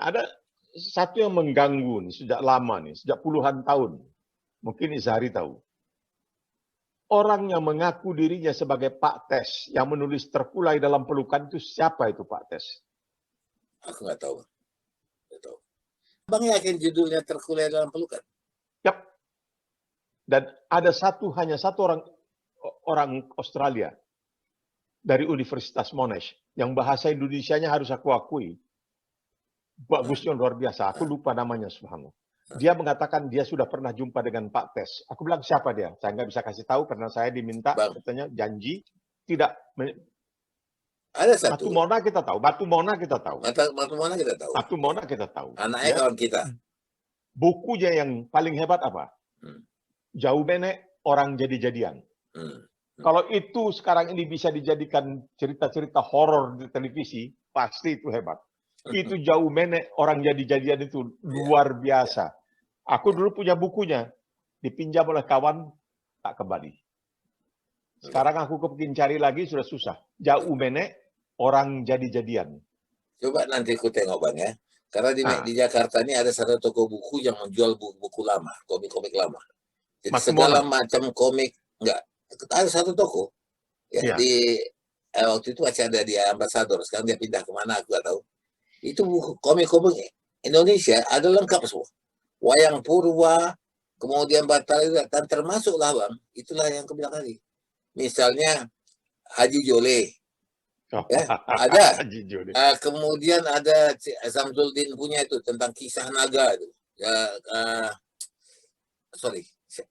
Ada satu yang mengganggu nih, sejak lama nih, sejak puluhan tahun. Mungkin Izhari tahu. Orang yang mengaku dirinya sebagai Pak Tes, yang menulis Terkulai dalam Pelukan itu siapa itu Pak Tes? Aku nggak tahu. Nggak tahu. Bang yakin judulnya Terkulai dalam Pelukan? Yap. Dan ada hanya satu orang Australia dari Universitas Monash yang bahasa Indonesianya harus aku akui bagusnya luar biasa. Aku lupa namanya, subhanallah. Dia mengatakan dia sudah pernah jumpa dengan Pak Tes. Aku bilang siapa dia? Saya nggak bisa kasih tahu karena saya diminta katanya janji tidak. Ada satu. Batu Mona kita tahu. Batu Mona kita tahu. Batu Mona kita tahu. Batu Mona kita tahu. Anaknya kawan kita. Bukunya yang paling hebat apa? Jauh Benek, Orang Jadi-Jadian. Kalau itu sekarang ini bisa dijadikan cerita-cerita horor di televisi, pasti itu hebat. Itu Jauh Benek, Orang Jadi-Jadian itu luar biasa. Aku dulu punya bukunya, dipinjam oleh kawan, tak kembali. Sekarang aku kepingin cari lagi, sudah susah. Jauh Benek, Orang Jadi-Jadian. Coba nanti aku tengok Bang ya. Karena di Jakarta ini ada satu toko buku yang menjual buku-buku lama, komik-komik lama. Jadi segala macam komik, enggak. Ada satu toko. Ya, di waktu itu masih ada di Ambasador, sekarang dia pindah kemana aku nggak tahu. Itu buku komik-komik Indonesia ada lengkap semua. Wayang Purwa, kemudian Batal, dan termasuklah Bang, itulah yang aku bilang tadi. Misalnya Haji Jole, ya, ada. Kemudian ada Samsuddin punya itu tentang kisah naga itu.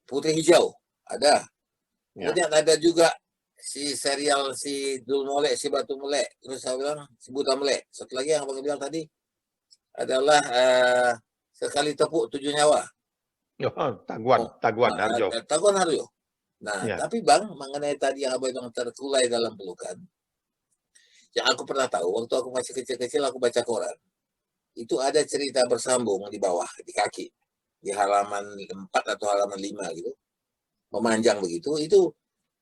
Putri Hijau ada. Kemudian ada juga si serial si Dul Molek, si Batu Melek, terus saya bilang si Buta Melek. Satu lagi yang Abang bilang tadi adalah Sekali Tepuk 7 Nyawa. Taguan Harjo. Taguan Harjo. Nah, tapi Bang, mengenai tadi yang Abang bilang Terkulai dalam Pelukan, yang aku pernah tahu, waktu aku masih kecil-kecil aku baca koran. Itu ada cerita bersambung di bawah, di kaki. Di halaman 4 atau halaman 5 gitu. Memanjang begitu, itu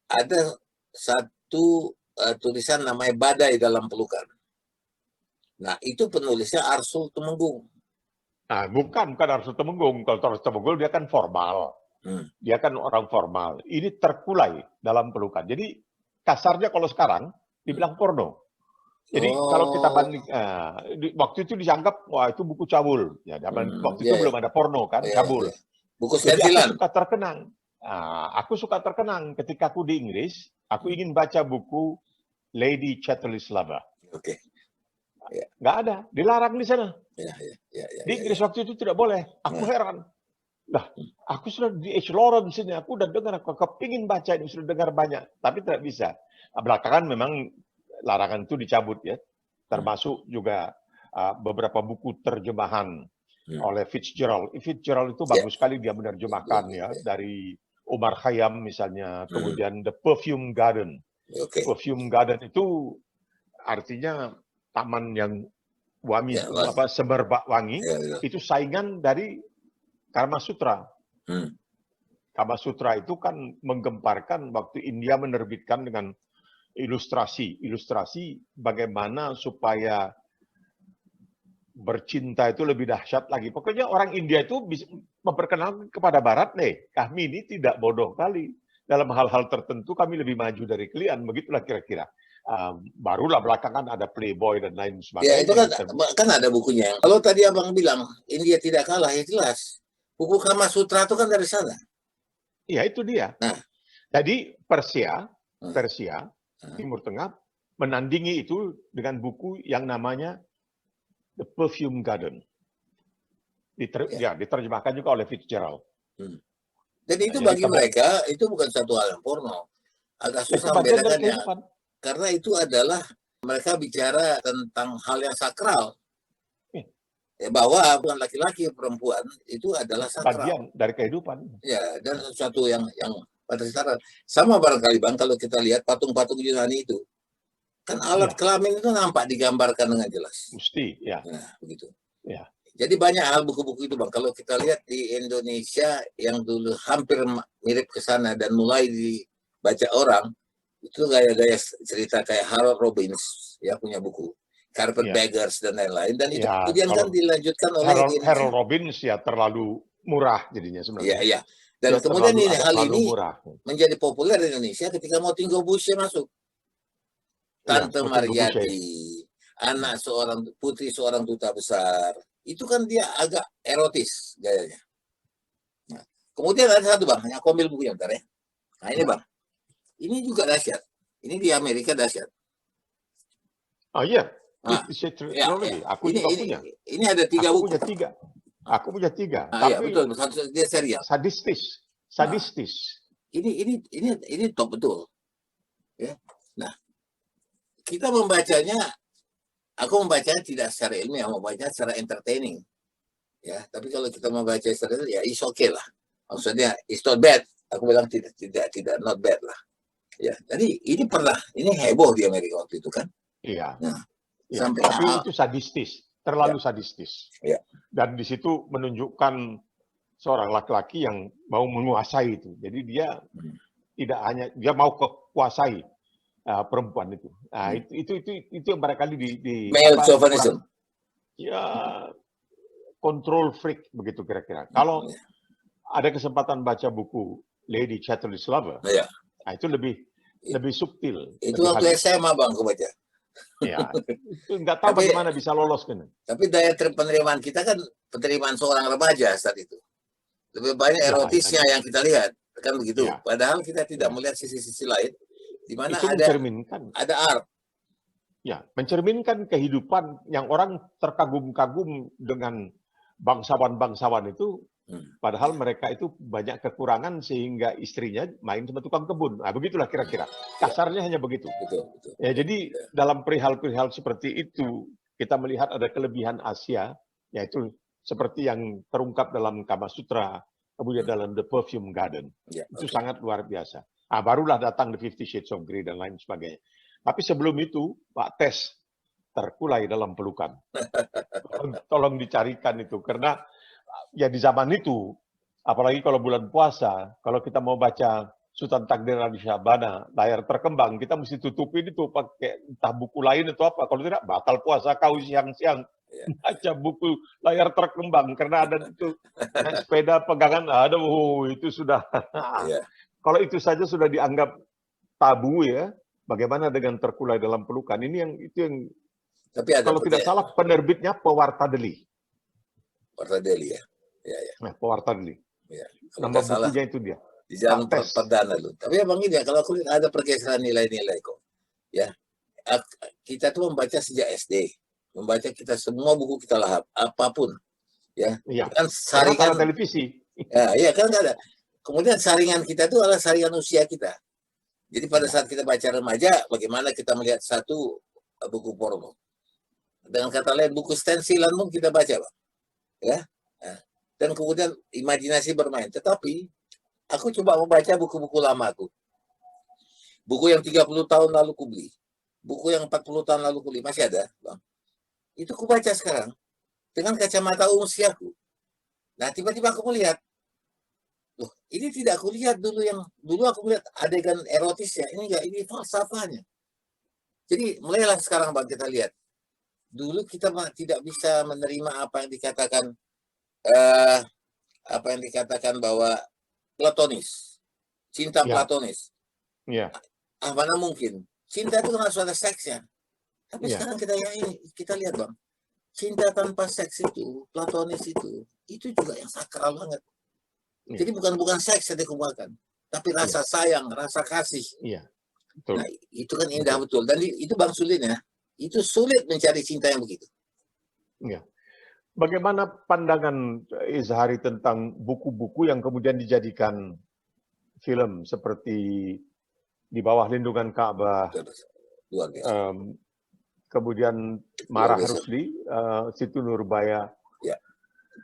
ada satu tulisan namanya Badai dalam Pelukan. Nah, itu penulisnya Arsul Tumenggung. Nah, bukan Arsul Tumenggung. Kalau Arsul Tumenggung dia kan formal. Dia kan orang formal. Ini Terkulai dalam Pelukan. Jadi kasarnya kalau sekarang dibilang porno. Jadi kalau kita banding, waktu itu dianggap wah itu buku cabul. Ya, waktu itu belum ada porno kan, cabul. Buku jadi stensilan. aku suka terkenang. Aku suka terkenang ketika aku di Inggris. Aku ingin baca buku Lady Chatterley's Lover. Oke. Nggak ada, dilarang di sana. Di Inggris waktu itu tidak boleh. Aku heran. Nah, aku sudah di H. Lawrence sini, aku udah dengar, aku kepingin baca ini, sudah dengar banyak, tapi tidak bisa. Belakangan memang larangan itu dicabut ya, termasuk juga beberapa buku terjemahan oleh Fitzgerald. Fitzgerald itu bagus sekali dia menerjemahkan ya, dari Omar Khayyam misalnya, kemudian The Perfume Garden. Perfume Garden itu artinya taman yang wangi, semerbak wangi, itu saingan dari Kama Sutra. Kama Sutra itu kan menggemparkan waktu India menerbitkan dengan ilustrasi bagaimana supaya bercinta itu lebih dahsyat lagi. Pokoknya orang India itu bisa memperkenalkan kepada Barat, kami ini tidak bodoh kali. Dalam hal-hal tertentu kami lebih maju dari kalian. Begitulah kira-kira. Barulah belakangan ada Playboy dan lain sebagainya. Ya itu kan ada bukunya. Kalau tadi Abang bilang India tidak kalah, ya jelas. Buku Kama Sutra itu kan dari sana. Iya, itu dia. Nah, jadi Persia, Timur Tengah, menandingi itu dengan buku yang namanya The Perfume Garden. Diterjemahkan juga oleh Fitzgerald. Dan itu bagi mereka, itu bukan satu hal yang porno. Agak susah membedakannya. Karena itu adalah mereka bicara tentang hal yang sakral. Bahwa bukan laki-laki perempuan itu adalah sakral. Bagian dari kehidupan. Ya, dan sesuatu yang pada sakral. Sama barangkali Bang, kalau kita lihat patung-patung Yunani itu, kan alat kelamin itu nampak digambarkan dengan jelas. Mesti, ya. Nah, begitu. Ya. Jadi banyak hal buku-buku itu Bang. Kalau kita lihat di Indonesia yang dulu hampir mirip ke sana dan mulai dibaca orang, itu gaya-gaya cerita kayak Harold Robbins ya punya buku. Carpetbaggers dan lain-lain, dan itu Ya, kemudian kan kalau dilanjutkan oleh Harold Robbins ya terlalu murah jadinya sebenarnya. Iya. Dan Dia kemudian hal terlalu ini murah. menjadi populer di Indonesia ketika Motinggo Bush masuk. Tante Mariati, anak seorang putri seorang duta besar, itu kan dia agak erotis gayanya. Nah, kemudian ada satu bang, yang aku ambil bukunya bentar ya. Nah ini bang, ini juga dahsyat. Ini di Amerika dahsyat. Oh iya, Nah, aku juga punya. Ini ada 3 buku. Aku punya 3. Nah, tapi betul, dia serial. Sadistis. Nah, ini top betul. Ya. Nah, kita membacanya, aku membacanya tidak secara ilmiah, membacanya secara entertaining. Ya, tapi kalau kita membaca secara ya is okay lah. Maksudnya it's not bad. Aku bilang tidak not bad lah. Ya, jadi ini heboh di Amerika waktu itu kan. Iya. Nah, tapi itu sadistis, terlalu sadistis. Ya. Dan di situ menunjukkan seorang laki-laki yang mau menguasai itu. Jadi dia tidak hanya dia mau kuasai perempuan itu. Nah, itu yang barangkali di male chauvinism. Ya, control freak begitu kira-kira. Kalau ada kesempatan baca buku Lady Chatterley's Lover, nah itu lebih subtil. Itu waktu SMA bang aku baca. Ya, itu nggak tahu bagaimana bisa lolos kan. Tapi daya penerimaan kita kan penerimaan seorang remaja saat itu. Lebih banyak erotisnya yang kita lihat, kan begitu. Ya. Padahal kita tidak melihat sisi-sisi lain, di mana ada art. Ya, mencerminkan kehidupan yang orang terkagum-kagum dengan bangsawan-bangsawan itu, padahal mereka itu banyak kekurangan sehingga istrinya main sama tukang kebun. Nah, begitulah kira-kira. Kasarnya hanya begitu. Betul. Ya, jadi dalam perihal-perihal seperti itu, kita melihat ada kelebihan Asia, yaitu seperti yang terungkap dalam Kama Sutra, kemudian dalam The Perfume Garden. Itu sangat luar biasa. Nah, barulah datang The 50 Shades of Grey dan lain sebagainya. Tapi sebelum itu, Pak Tes terkulai dalam pelukan. Tolong dicarikan itu. Karena ya di zaman itu, apalagi kalau bulan puasa, kalau kita mau baca Sultan Takdir Ali Syahbana, layar terkembang, kita mesti tutupin itu pakai entah buku lain atau apa. Kalau tidak, batal puasa kau siang-siang. Baca buku layar terkembang. Karena ada itu naik sepeda pegangan, itu sudah. Kalau itu saja sudah dianggap tabu ya. Bagaimana dengan terkulai dalam pelukan? Ini yang tapi ada kalau tidak salah penerbitnya Pewarta Deli. Pewarta Deli ya. Nah, Pewarta Deli. Ya. Nama bukunya itu dia. Di zaman perdana lu. Tapi abang ini kalau aku lihat ada pergeseran nilai-nilai kok. Ya. Kita tuh membaca sejak SD. Membaca kita semua buku kita lahap, apapun. Ya. Kan saringan televisi. Ya kan ada. Kemudian saringan kita itu adalah saringan usia kita. Jadi pada saat kita baca remaja, bagaimana kita melihat satu buku porno. Dengan kata lain, buku stensilan pun kita baca, Pak. Ya. Dan kemudian imajinasi bermain. Tetapi, aku coba membaca buku-buku lama aku. Buku yang 30 tahun lalu ku beli. Buku yang 40 tahun lalu ku beli. Masih ada, Bang. Itu ku baca sekarang. Dengan kacamata usiaku. Nah, tiba-tiba aku melihat, loh, ini tidak aku lihat dulu aku melihat adegan erotisnya. Ini falsafahnya. Jadi mulailah sekarang Bang kita lihat. Dulu kita tidak bisa menerima apa yang dikatakan bahwa platonis. Cinta platonis. Ya. Mana mungkin? Cinta itu kan harus ada seksnya. Tapi sekarang kita lihat Bang. Cinta tanpa seks itu, platonis itu juga yang sakral banget. Jadi bukan seks yang dikembangkan, tapi rasa sayang, rasa kasih. Iya. Betul. Nah, itu kan indah betul. Dan itu Bang Sulin ya, itu sulit mencari cinta yang begitu. Iya. Bagaimana pandangan Izhari tentang buku-buku yang kemudian dijadikan film seperti Di Bawah Lindungan Ka'bah, luar biasa. Kemudian Marah Rusli, Situ Nurbaya. Ya.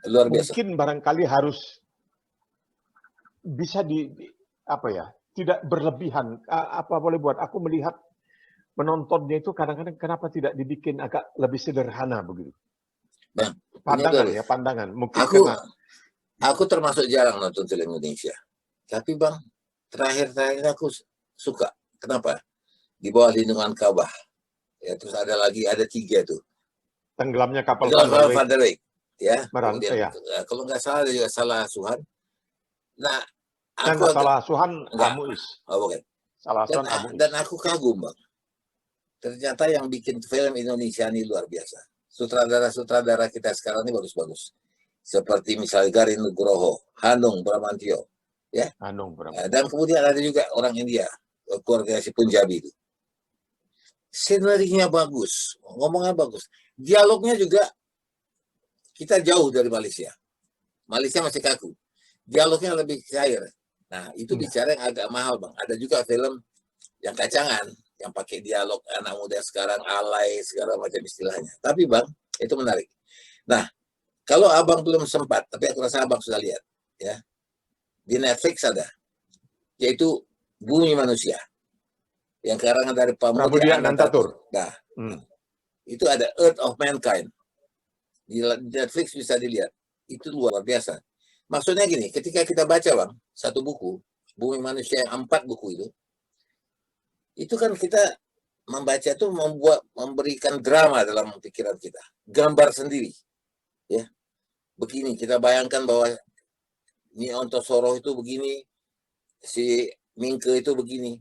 Luar biasa. Mungkin barangkali harus bisa tidak berlebihan. Apa boleh buat? Aku melihat menontonnya itu kadang-kadang kenapa tidak dibikin agak lebih sederhana begitu. Bang, pandangan. Mungkin aku termasuk jarang nonton film Indonesia. Tapi Bang, terakhir aku suka. Kenapa? Di Bawah Lindungan Ka'bah. Ya, terus ada 3 tuh. Tenggelamnya kapal Van der Weyck. Ya, kemudian ya. Kalau nggak salah ada juga salah asuhan. Nah, aku salah asuhan Amuis. Oh, bukan. Salah asuhan Amuis. Dan aku kagum, Bang. Ternyata yang bikin film Indonesia ini luar biasa. Sutradara kita sekarang ini bagus-bagus. Seperti misalnya Garin Nugroho, Hanung Bramantyo, ya. Dan kemudian ada juga orang India, keluarga si Punjabi itu. Scenerinya bagus, ngomongnya bagus, dialognya juga kita jauh dari Malaysia. Malaysia masih kaku, dialognya lebih cair. Nah, itu bicara yang agak mahal, Bang. Ada juga film yang kacangan, yang pakai dialog anak muda sekarang, alay, segala macam istilahnya. Tapi, Bang, itu menarik. Nah, kalau Abang belum sempat, tapi aku rasa Abang sudah lihat, ya. Di Netflix ada, yaitu Bumi Manusia. Yang karangan dari Pramudia Anantatur. Nah, itu ada Earth of Mankind. Di Netflix bisa dilihat. Itu luar biasa. Maksudnya gini, ketika kita baca, Bang, satu buku, Bumi Manusia yang 4 buku itu kan kita membaca itu memberikan drama dalam pikiran kita. Gambar sendiri. Ya. Begini, kita bayangkan bahwa Nyi Ontosoro itu begini, si Mingke itu begini.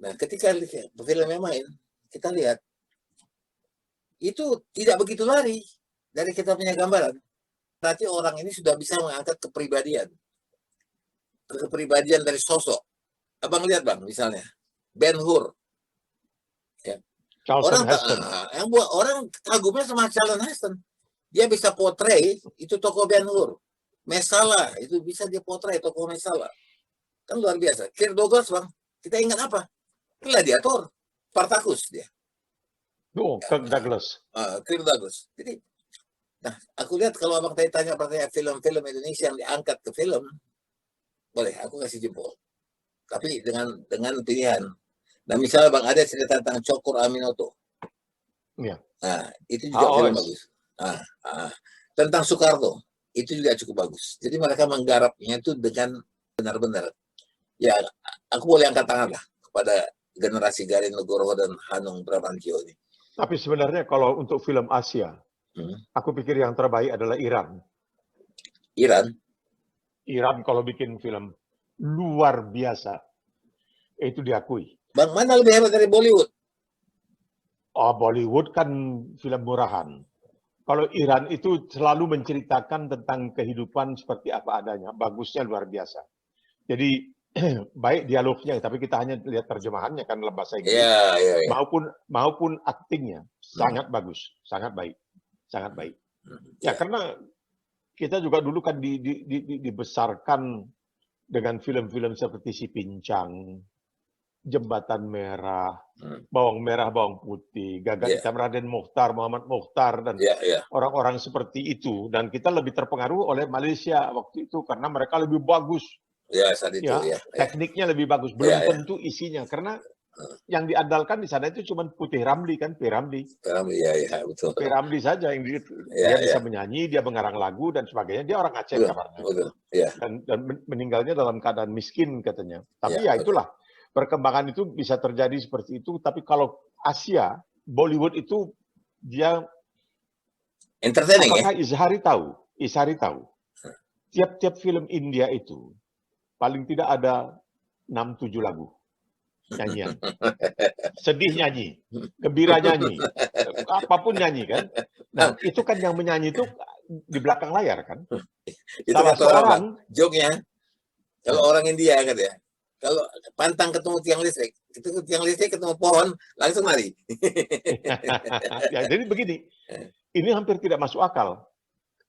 Nah, ketika filmnya main, kita lihat itu tidak begitu lari dari kita punya gambaran. Berarti orang ini sudah bisa mengangkat kepribadian dari sosok. Abang lihat, Bang, misalnya Ben Hur, ya. Orang kagumnya sama Charlton Heston. Dia bisa potret itu tokoh Ben Hur. Mesala itu bisa dia potret tokoh Mesala. Kan luar biasa. Kirk Douglas, Bang, kita ingat apa? Gladiator, Spartacus dia. Kirk Douglas. Kirk Douglas. Jadi, nah, aku lihat kalau Abang tanya film-film Indonesia yang diangkat ke film, boleh, aku kasih jempol. Tapi dengan pilihan. Nah, misalnya Bang ada cerita tentang Cokro Aminoto. Iya. Nah, itu juga film bagus. Tentang Soekarno, itu juga cukup bagus. Jadi mereka menggarapnya itu dengan benar-benar. Ya, aku boleh angkat tangan lah kepada generasi Garin Nugroho dan Hanung Bramantyo ini. Tapi sebenarnya kalau untuk film Asia, aku pikir yang terbaik adalah Iran. Iran kalau bikin film luar biasa, itu diakui. Bang, mana lebih hebat dari Bollywood? Oh, Bollywood kan film murahan. Kalau Iran itu selalu menceritakan tentang kehidupan seperti apa adanya. Bagusnya luar biasa. Jadi baik dialognya, tapi kita hanya lihat terjemahannya kan dalam bahasa Inggris. Yeah. Maupun aktingnya sangat bagus, sangat baik. Ya, karena kita juga dulu kan dibesarkan dengan film-film seperti Si Pincang, Jembatan Merah, Bawang Merah, Bawang Putih, Gagak Hitam Raden Mokhtar, Muhammad Mokhtar, dan orang-orang seperti itu. Dan kita lebih terpengaruh oleh Malaysia waktu itu karena mereka lebih bagus. Saat itu, tekniknya lebih bagus. Belum tentu isinya, karena yang diandalkan di sana itu cuma Putih Ramli kan, P. Ramli. Betul. P. Ramli saja yang dia bisa menyanyi, dia mengarang lagu dan sebagainya. Dia orang Aceh kabarnya. Dan meninggalnya dalam keadaan miskin katanya. Tapi itulah. Perkembangan itu bisa terjadi seperti itu, tapi kalau Asia, Bollywood itu dia entertaining. Apakah Izhari tahu? Tiap film India itu paling tidak ada 6-7 lagu nyanyian. Sedih nyanyi, gembira nyanyi, apapun nyanyi kan. Nah, itu kan yang menyanyi itu di belakang layar kan. Itu salah seorang joknya. Kalau orang India kan ya. Kalau pantang ketemu tiang listrik ketemu pohon, langsung lari. Ya, jadi begini, ini hampir tidak masuk akal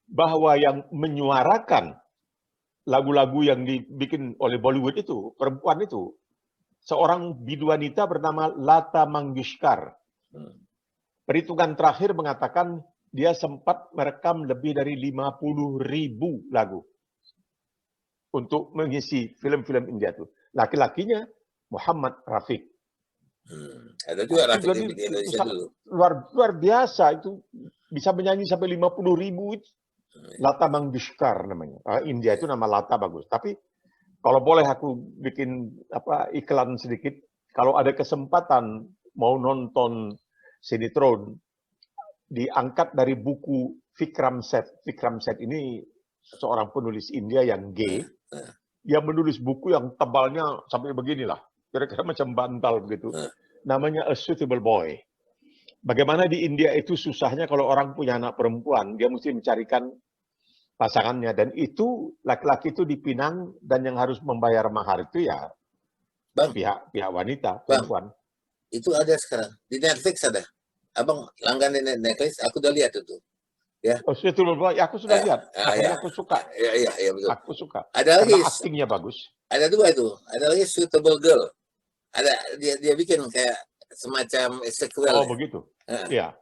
bahwa yang menyuarakan lagu-lagu yang dibikin oleh Bollywood itu, perempuan itu, seorang bidu wanita bernama Lata Mangeshkar. Perhitungan terakhir mengatakan dia sempat merekam lebih dari 50.000 lagu untuk mengisi film-film India itu. Laki-lakinya Muhammad Rafiq. Ada juga Rafiq di Indonesia dulu. Luar biasa itu, bisa menyanyi sampai 50.000. Lata Mangeshkar namanya. India itu nama Lata bagus. Tapi kalau boleh aku bikin iklan sedikit, kalau ada kesempatan mau nonton sinetron diangkat dari buku Vikram Seth. Vikram Seth ini seorang penulis India yang gay. Dia menulis buku yang tebalnya sampai beginilah, kira-kira macam bantal begitu. Namanya A Suitable Boy. Bagaimana di India itu susahnya kalau orang punya anak perempuan, dia mesti mencarikan pasangannya. Dan itu, laki-laki itu dipinang dan yang harus membayar mahar itu ya pihak wanita, perempuan. Itu ada sekarang. Di Netflix ada. Abang langganan Netflix, aku udah lihat itu. Ya. Oh, Suitable Boy, aku sudah lihat. Makanya aku suka. Iya, betul. Aku suka. Ada karena lagi. Aktingnya bagus. Ada 2 itu. Ada lagi Suitable Girl. Ada dia bikin kayak semacam sequel. Oh, begitu. Iya.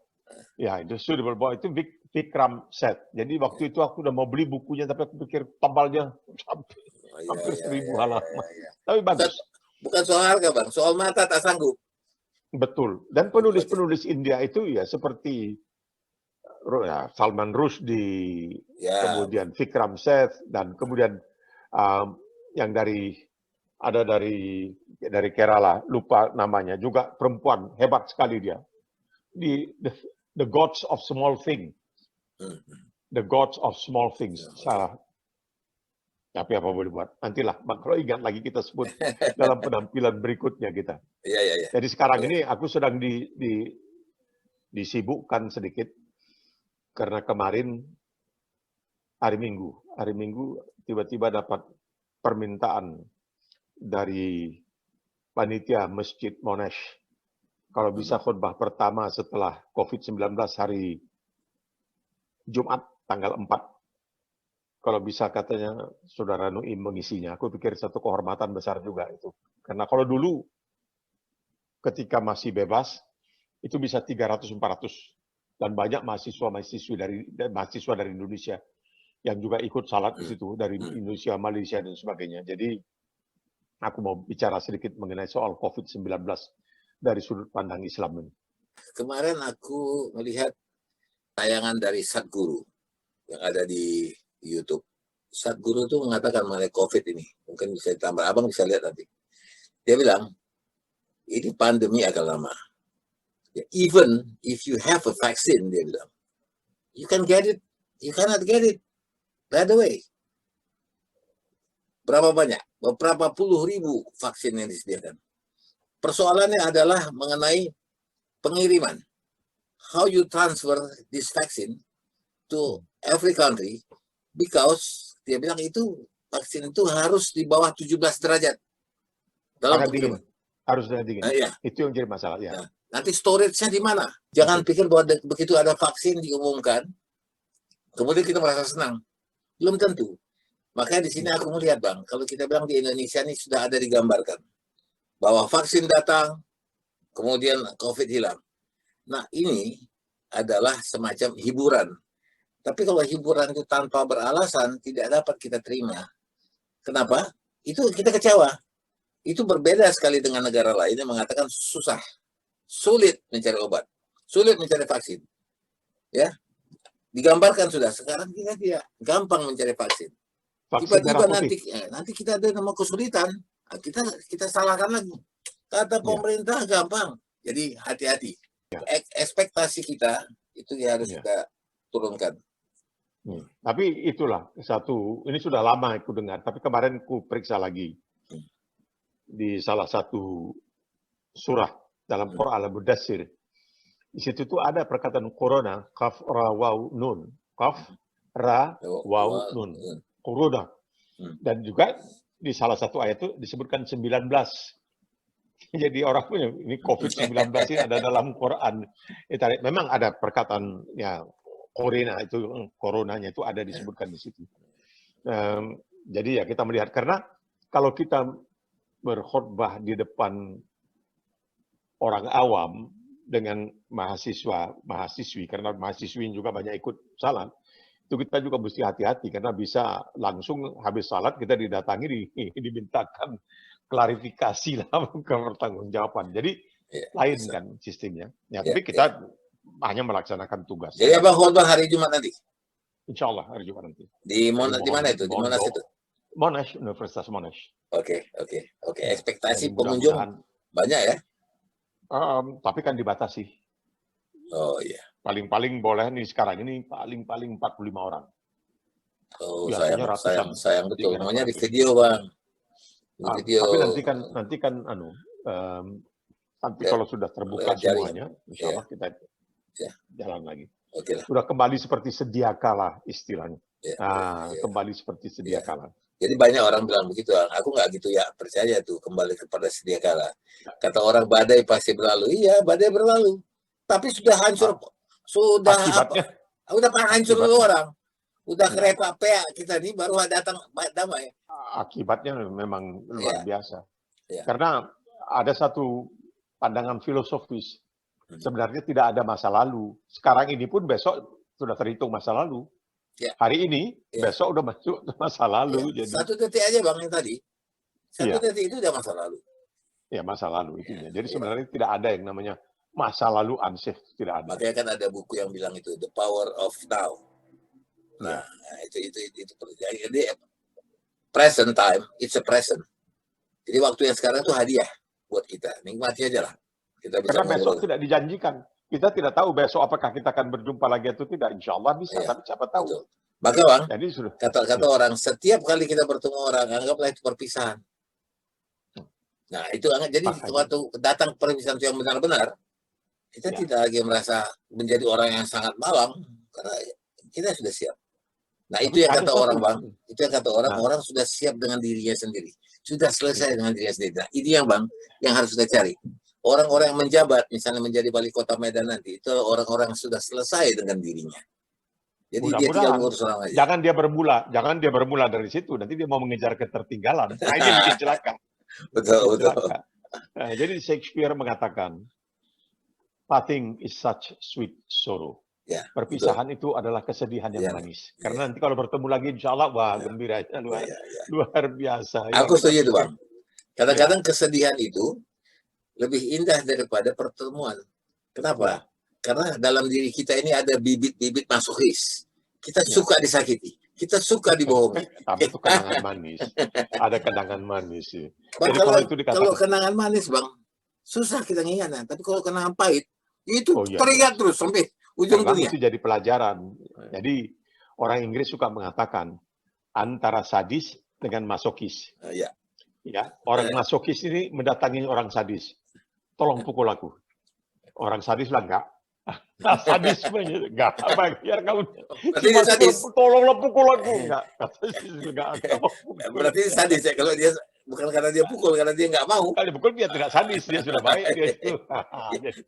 Ya, itu Suitable Boy itu Vikram Seth. Jadi waktu itu aku udah mau beli bukunya, tapi aku pikir tebalnya hampir 1000 halaman. Tapi bagus. Bukan soal harga, Bang. Soal mata tak sanggup. Betul. Dan penulis-penulis India itu ya seperti Salman Rushdie, kemudian Vikram Seth, dan kemudian yang dari Kerala, lupa namanya, juga perempuan hebat sekali dia. The Gods of Small Things. The Gods of Small Things. Salah. Tapi apa boleh buat? Nantilah, kalau ingat lagi kita sebut dalam penampilan berikutnya kita. Iya. Jadi sekarang ini aku sedang disibukkan sedikit karena kemarin hari Minggu tiba-tiba dapat permintaan dari panitia Masjid Monash. Kalau bisa khutbah pertama setelah COVID-19 hari Jumat tanggal 4. Kalau bisa katanya Saudara Nuim mengisinya. Aku pikir satu kehormatan besar juga itu. Karena kalau dulu ketika masih bebas itu bisa 300-400 dan banyak mahasiswa dari Indonesia yang juga ikut salat di situ dari Indonesia, Malaysia dan sebagainya. Jadi aku mau bicara sedikit mengenai soal COVID-19 dari sudut pandang Islam ini. Kemarin aku melihat tayangan dari Sadhguru yang ada di YouTube. Sadhguru itu mengatakan mengenai COVID ini. Mungkin bisa ditambah, Abang bisa lihat nanti. Dia bilang, ini pandemi akan lama. Even if you have a vaccine, dia bilang, you can get it, you cannot get it right away. Berapa banyak? Beberapa puluh ribu vaksin yang disediakan. Persoalannya adalah mengenai pengiriman. How you transfer this vaccine to every country, because dia bilang itu vaksin itu harus di bawah 17 derajat dalam pengiriman. Harus dingin. Ya. Itu yang jadi masalah. Ya. Nah, nanti storage-nya di mana? Jangan pikir bahwa begitu ada vaksin diumumkan, kemudian kita merasa senang. Belum tentu. Makanya di sini aku melihat, Bang, kalau kita bilang di Indonesia ini sudah ada digambarkan bahwa vaksin datang, kemudian COVID hilang. Nah, ini adalah semacam hiburan. Tapi kalau hiburan itu tanpa beralasan, tidak dapat kita terima. Kenapa? Itu kita kecewa. Itu berbeda sekali dengan negara lain yang mengatakan susah, sulit mencari obat, sulit mencari vaksin. Ya, digambarkan sudah. Sekarang kita tidak gampang mencari vaksin. Tiba-tiba nanti kita ada nama kesulitan, kita salahkan lagi. Kata pemerintah gampang. Jadi hati-hati. Ekspektasi kita itu ya harus kita turunkan. Tapi itulah satu. Ini sudah lama aku dengar. Tapi kemarin aku periksa lagi. Di salah satu surah dalam Quran Al-Mudaththir. Di situ tuh ada perkataan corona, kaf ra waw nun. Kaf ra waw nun. Corona. Dan juga di salah satu ayat itu disebutkan 19. Jadi orang punya ini COVID-19 ini ada dalam Quran. Memang ada perkataan ya coronanya itu ada disebutkan di situ. Jadi ya kita melihat karena kalau kita berkhutbah di depan orang awam dengan mahasiswi, karena mahasiswi juga banyak ikut salat, itu kita juga mesti hati-hati karena bisa langsung habis salat kita didatangi dimintakan klarifikasi lah ke pertanggungjawaban. Jadi lain kan sistemnya. Ya, tapi kita hanya melaksanakan tugas. Jadi Abang khutbah hari Jumat nanti? Insya Allah hari Jumat nanti. Di mana itu? Di Monash itu? Monash, Universitas Monash. Oke. Ekspektasi pengunjung banyak ya? Tapi kan dibatasi. Oh iya. Paling-paling boleh nih sekarang ini paling-paling 45 orang. Oh Biasanya ratusan, sayang betul. Namanya di 300. video bang. Di video. Tapi nanti kan nanti kalau sudah terbuka semuanya, insya Allah kita jalan lagi. Oke lah. Sudah kembali seperti sedia kala istilahnya. Kembali seperti sedia kala. Jadi banyak orang bilang begitu, aku nggak gitu ya percaya tuh kembali kepada sedia kala. Kata orang badai pasti berlalu, iya badai berlalu, tapi sudah hancur, sudah akibatnya, apa? Udah hancur dulu orang, udah krepa kita nih baru datang damai. Akibatnya memang luar biasa. Karena ada satu pandangan filosofis, sebenarnya tidak ada masa lalu. Sekarang ini pun besok sudah terhitung masa lalu. Hari ini, besok udah masuk masa lalu. Jadi 1 detik aja bang yang tadi. 1 detik itu udah masa lalu. Ya masa lalu itunya. Jadi sebenarnya tidak ada yang namanya masa lalu unsafe, tidak ada. Makanya kan ada buku yang bilang itu The Power of Now. Nah, itu. Jadi present time, it's a present. Jadi waktu yang sekarang itu hadiah buat kita. Nikmati aja lah. Kita bisa karena besok tidak dijanjikan. Kita tidak tahu besok apakah kita akan berjumpa lagi atau tidak. Insya Allah bisa, tapi siapa tahu. Betul. Maka bang, jadi sudah kata orang, setiap kali kita bertemu orang, anggaplah itu perpisahan. Nah itu jadi waktu datang perpisahan yang benar-benar, kita tidak lagi merasa menjadi orang yang sangat malam, karena kita sudah siap. Nah itu yang kata orang bang, itu yang kata orang sudah siap dengan dirinya sendiri, sudah selesai dengan dirinya sendiri. Nah ini yang bang, yang harus kita cari. Orang-orang yang menjabat, misalnya menjadi wali kota Medan nanti, itu orang-orang yang sudah selesai dengan dirinya. Jadi dia tinggal ngurus orang aja. Jangan dia bermula dari situ. Nanti dia mau mengejar ketertinggalan. Nah, ini bikin celaka. Betul. Nah, jadi Shakespeare mengatakan, parting is such sweet sorrow. Perpisahan itu adalah kesedihan yang manis. Karena nanti kalau bertemu lagi, insya Allah, wah gembiranya luar biasa. Aku setuju itu bang. Kadang-kadang kesedihan itu lebih indah daripada pertemuan. Kenapa? Karena dalam diri kita ini ada bibit-bibit masokis. Kita suka disakiti. Kita suka dibohongi. Tapi itu kenangan manis. Ada kenangan manis. Bang, jadi kalau kenangan manis, bang, susah kita ngingatnya. Tapi kalau kenangan pahit, itu teringat terus sampai ujung dunia. Itu jadi pelajaran. Jadi orang Inggris suka mengatakan antara sadis dengan masokis. Orang masokis ini mendatangi orang sadis. Tolong pukul aku. Orang sadis lah enggak. Sadisme enggak. Biar kamu tolonglah pukul aku. Enggak. Berarti sadis ya. Kalau dia bukan karena dia pukul, karena dia enggak mau. Kalau dipukul dia tidak sadis, dia sudah baik.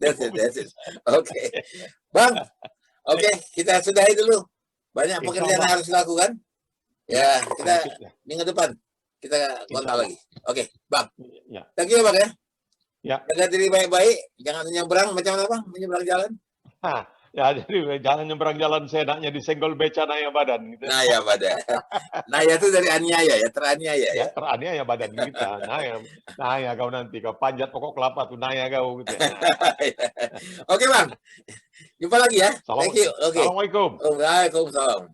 That's it. Oke. Bang, kita sudahi dulu. Banyak pekerjaan yang harus dilakukan. Ya, kita minggu depan kita kontak lagi. Oke, Bang. Thank you Bang ya. Jaga diri baik-baik, jangan menyeberang macam apa? Menyeberang jalan. Jadi jangan nyeberang jalan seenaknya disenggol beca naya badan. Gitu. Naya badan. Naya itu dari aniaya ya, teraniaya ya. Teraniaya badan kita. Naya kau nanti, kau panjat pokok kelapa tuh naya kau. Gitu. Oke Bang, jumpa lagi ya. Thank you. Assalamualaikum. Waalaikumsalam.